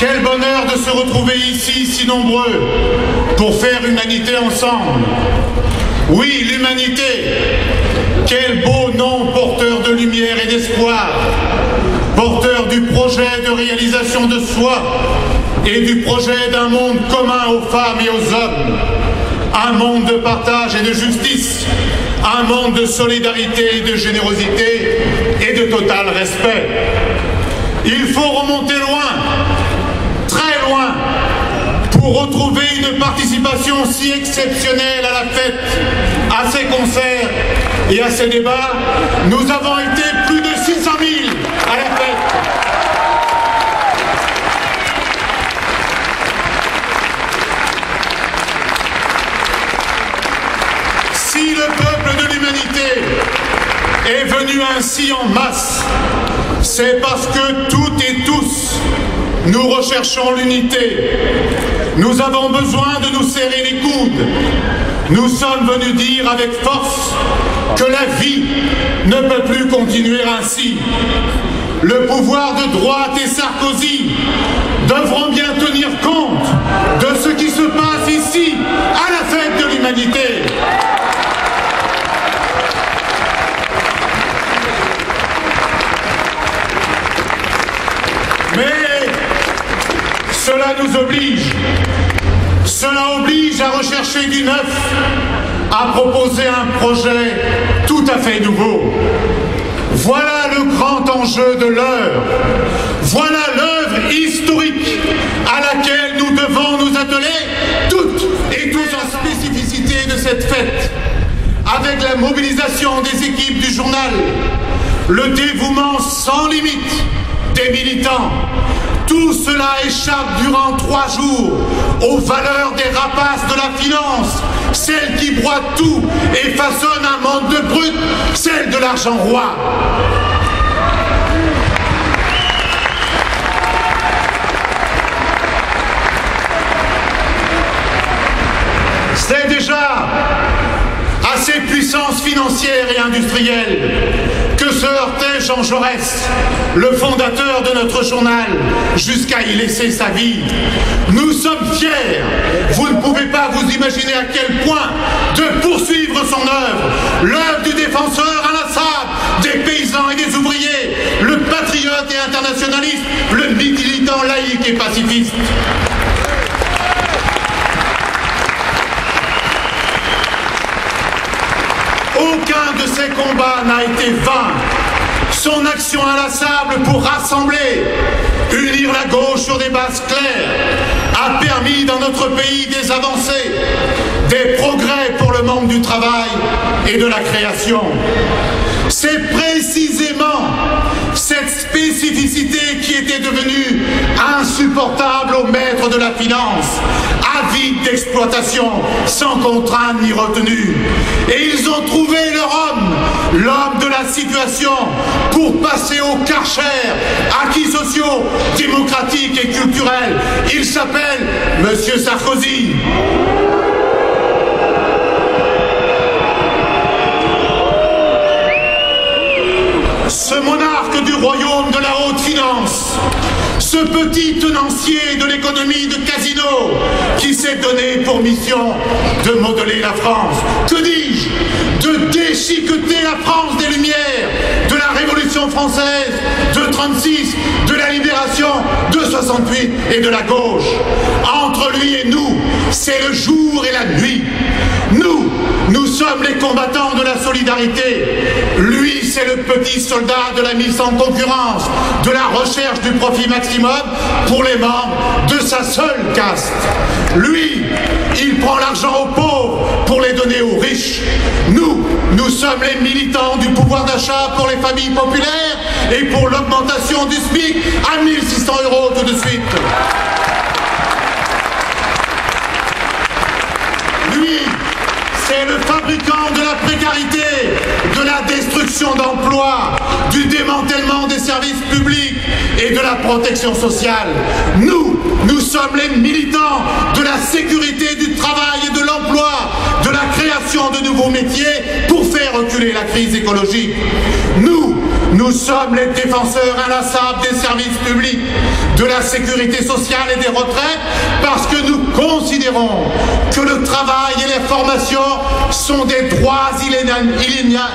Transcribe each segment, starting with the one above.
Quel bonheur de se retrouver ici si nombreux pour faire humanité ensemble. Oui, l'humanité, quel beau nom porteur de lumière et d'espoir, porteur du projet de réalisation de soi et du projet d'un monde commun aux femmes et aux hommes, un monde de partage et de justice, un monde de solidarité et de générosité et de total respect. Il faut remonter loin, très loin, pour retrouver une participation si exceptionnelle à la fête, à ces concerts et à ces débats. Nous avons été plus de 600 000 à la fête. Si le peuple de l'humanité est venu ainsi en masse, c'est parce que toutes et tous, nous recherchons l'unité. Nous avons besoin de nous serrer les coudes. Nous sommes venus dire avec force que la vie ne peut plus continuer ainsi. Le pouvoir de droite et Sarkozy devront bien tenir compte de ce qui se passe ici, à la fête de l'humanité. Mais cela nous oblige. Cela oblige à rechercher du neuf, à proposer un projet tout à fait nouveau. Voilà le grand enjeu de l'heure. Voilà l'œuvre historique à laquelle nous devons nous atteler toutes et tous en spécificité de cette fête, avec la mobilisation des équipes du journal, le dévouement sans limite des militants. Tout cela échappe durant 3 jours aux valeurs des rapaces de la finance, celles qui broient tout et façonnent un monde de brut, celle de l'argent roi. C'est déjà à ces puissances financières et industrielles que se heurtait Jean Jaurès, le fondateur de notre journal, jusqu'à y laisser sa vie. Nous sommes fiers, vous ne pouvez pas vous imaginer à quel point, de poursuivre son œuvre, l'œuvre du défenseur inlassable des paysans et des ouvriers, le patriote et internationaliste, le militant laïque et pacifiste. Aucun de ces combats n'a été vain. Son action inlassable pour rassembler, unir la gauche sur des bases claires, a permis dans notre pays des avancées, des progrès pour le monde du travail et de la création. C'est précisément cette spécificité qui était devenue insupportable aux maîtres de la finance, avides d'exploitation, sans contrainte ni retenue. Et ils ont trouvé leur homme, l'homme de la situation, pour passer au Karcher, acquis sociaux, démocratiques et culturels. Il s'appelle Monsieur Sarkozy. Ce monarque du royaume de la haute finance, ce petit tenancier de l'économie de casino qui s'est donné pour mission de modeler la France, que dis-je, de déchiqueter la France des Lumières, de la Révolution française, de 36, de la Libération, de 68 et de la gauche. Entre lui et nous, c'est le jour et la nuit. Nous sommes les combattants de la solidarité. Lui, c'est le petit soldat de la mise en concurrence, de la recherche du profit maximum pour les membres de sa seule caste. Lui, il prend l'argent aux pauvres pour les donner aux riches. Nous sommes les militants du pouvoir d'achat pour les familles populaires et pour l'augmentation du SMIC à 1 600 € tout de suite. Lui, c'est le fabricant de la précarité, de la destruction d'emplois, du démantèlement des services publics et de la protection sociale. Nous sommes les militants de la sécurité du travail et de l'emploi, de la création de nouveaux métiers pour faire fait reculer la crise écologique. Nous sommes les défenseurs inlassables des services publics, de la sécurité sociale et des retraites, parce que nous considérons que le travail et les formations sont des droits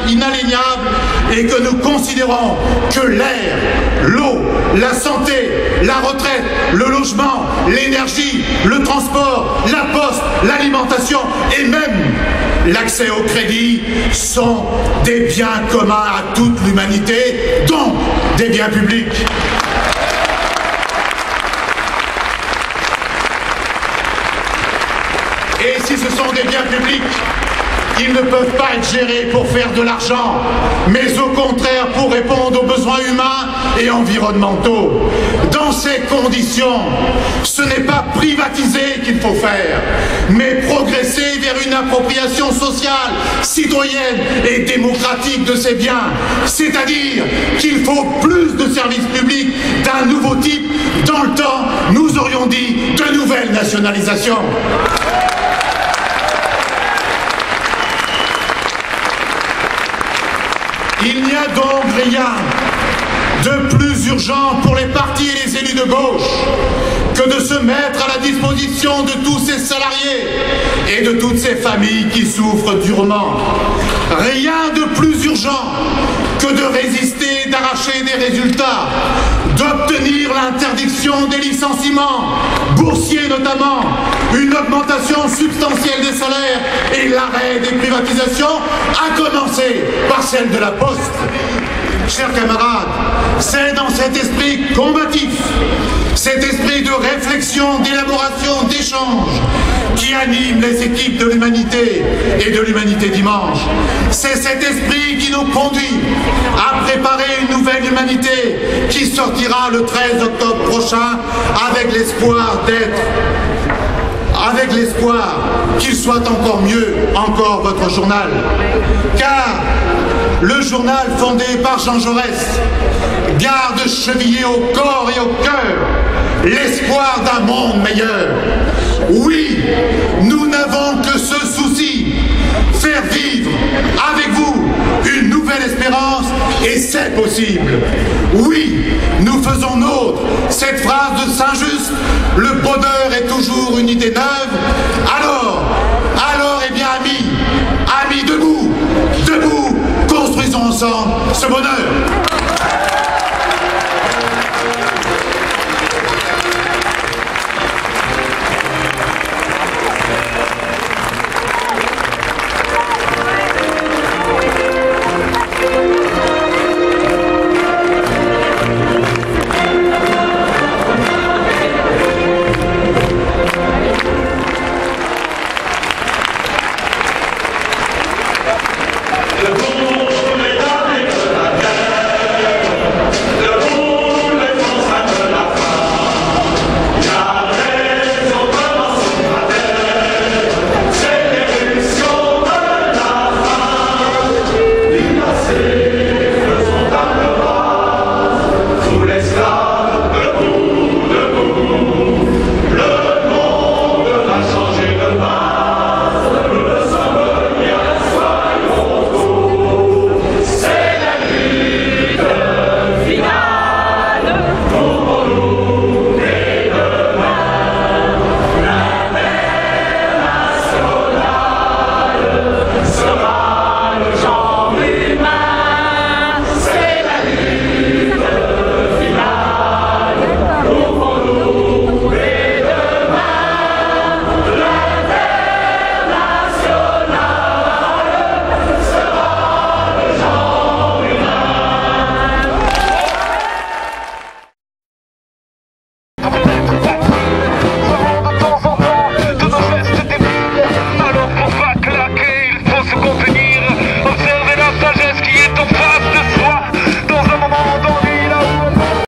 inaliénables et que nous considérons que l'air, l'eau, la santé, la retraite, le logement, l'énergie, le transport, la poste, l'alimentation et même l'accès au crédit sont des biens communs à toute l'humanité, donc des biens publics. Et si ce sont des biens publics, ils ne peuvent pas être gérés pour faire de l'argent, mais au contraire pour répondre aux besoins humains et environnementaux. Dans ces conditions, ce n'est pas privatiser qu'il faut faire, mais progresser vers une appropriation sociale, citoyenne et démocratique de ces biens. C'est-à-dire qu'il faut plus de services publics d'un nouveau type. Dans le temps, nous aurions dit de nouvelles nationalisations. Il n'y a donc rien de plus urgent pour les partis et les élus de gauche que de se mettre à la disposition de tous ces salariés et de toutes ces familles qui souffrent durement. Rien de plus urgent que de résister, d'arracher des résultats, d'obtenir l'interdiction des licenciements, boursiers notamment, une augmentation substantielle des salaires et l'arrêt des privatisations, à commencer par celle de la Poste. Chers camarades, c'est dans cet esprit combatif, cet esprit de réflexion, d'élaboration, d'échange qui anime les équipes de l'Humanité et de l'Humanité Dimanche. C'est cet esprit qui nous conduit à préparer une nouvelle humanité qui sortira le 13 octobre prochain avec l'espoir qu'il soit encore mieux, encore votre journal. Car le journal fondé par Jean Jaurès garde chevillé au corps et au cœur l'espoir d'un monde meilleur. Oui, nous n'avons que ce souci, faire vivre avec vous une nouvelle espérance, et c'est possible. Oui, nous faisons nôtre cette phrase de Saint-Just, le bonheur est toujours une idée neuve. Alors, eh bien amis, debout, construisons ensemble ce bonheur.